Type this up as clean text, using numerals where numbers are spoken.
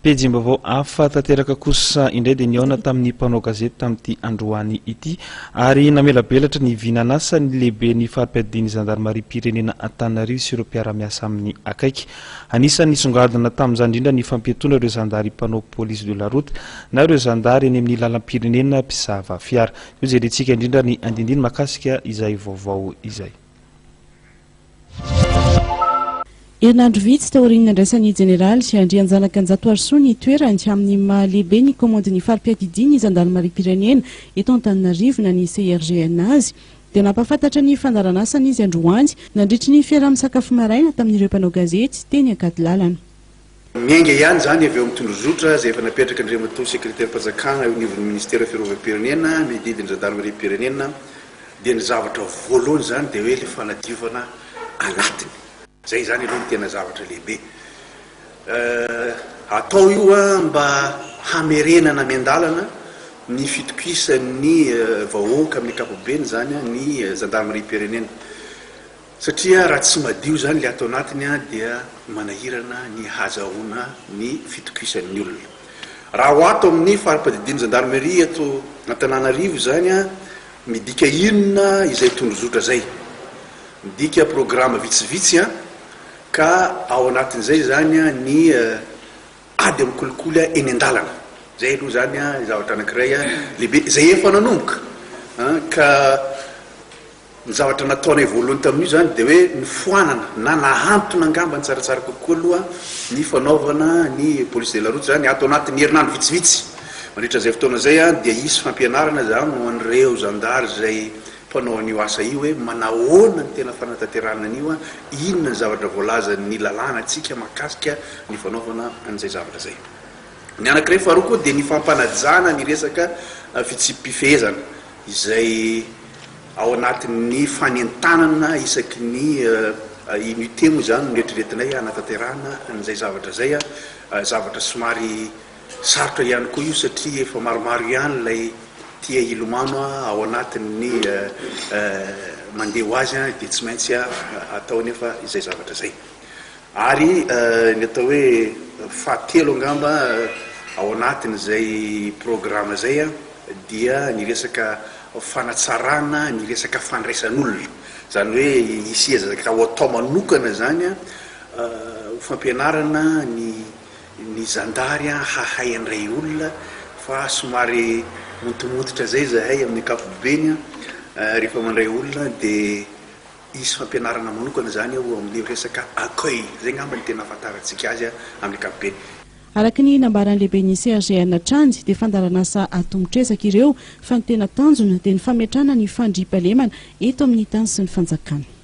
Pejim-baovao hafa tanteraka kosa indray dia niaona tamin'ny mpanao gazety tamin'ity androany ity ary namela belatra ny vinanasa ny lehibe ny farim-piadiany zandarmaria pirenena Antananarivo sy ireo mpiara-miasa amin'ny akaiky. Anisan'ny songadina tamin'izany indrindra ny fampietona ireo zandary mpanao police de la route na ireo zandary eny amin'ny lalam-pirenena mpisava fiara. Io jerentsika indrindra ny andindiny makasika izay vaovao izay. Herinandro vitsy taorian'ny andraisan'ny jeneraly sy Andrianjanakanjato Arso ny toerany amin'ny mahalehibe ny komandin'ny farim-piadiany zandarmaria pirenena eto Antananarivo na ny CRG azy dia nampafantatra ny fandaranasany izy androany nandritry ny fiaraha-misakafo maraina tamin'ireo mpanao gazety teny Ankadilalana. Miainga ihany zany avy eo amin'ny tondrozotra izay efa napetraka Andriamatoa sekretary-panjakana eo anivon'ny ministera fiarovam-pirenena mididiny zandarmaria pirenena dia ny zavatra voalohany zany dia hoe le fanadiovana anatiny. Zay zany aloha ny tena zavatra lehibe. Atao io mba hamerenana miandalana ny fitokisan'ny vahoaka amin'ny ankapobeny zany ny zandarmaria pirenena. Satria raha tsy madio zany le atao anatiny dia manahirana ny hazahoana ny fitokisan'ny olona. Raha ho ato amin'ny farim-piadiany zandarmaria eto Antananarivo zany midika inona izay tondrozotra zay. Midika programa vitsivitsy ka ao anatin'izay zany ny ady amin'ny kolikoly eny an-dalana. Zay aloha zany zavatra anankiray lehibe zay efa nanomboka ka ny zavatra nataonay voalohany tamin'io zany dia hoe ny foanana na nahantona angamba ny tsaratsara kokoa aloha ny fanaovana ny police de la route zany ato anatin'ny herinandro vitsivitsy. Mandritra zay fotoana zay dia isy fampianarana zany ho an'ireo zandary zay mpanao an'io asa io hoe manahoana ny tena fanatanterahana an'io inona ny zavatra voalaza ny lalàna antsika makasika ny fanaovana an'izay zavatra zay. Ny anankiray faharoa koa dia ny fampanajana ny resaka fitsipifehezana izay ao anatin'ny fanentanana isaky ny unité moa zany noetriretinay hanatanterahana an'izay zavatra zay zavatra somary sarotra ihany koa io satria efa maromaro ihany lay tia ilomano ao anatin'ny mandeha ho azy dia tsy maintsy atao nefa izay zavatra zay. Ary ny atao hoe fahatelo angamba ao anatin'izay programa zay dia ny resaka fanatsarana ny resaka fandraisan'olona. Zany hoe isezaka ho atao manokana zany fampianarana ny zandary hahay andray olona fa somary motomototra zay zahay amin'ny ankapobeny rehefa mandray olona dia isy fampianarana manokana zany ao amin'ny resaka accueil. Zay ngamba ny tena ahafantarantsika azy amin'ny ankapobeny. Araka ny nambaran'ny lehiben'ny CRG Natrandy dia fandaranasa atombotrezaka ireo fa ny tena tanjona dia ny fametrana ny fandriampahalemana eto amin'ny tany sy ny fanjakana.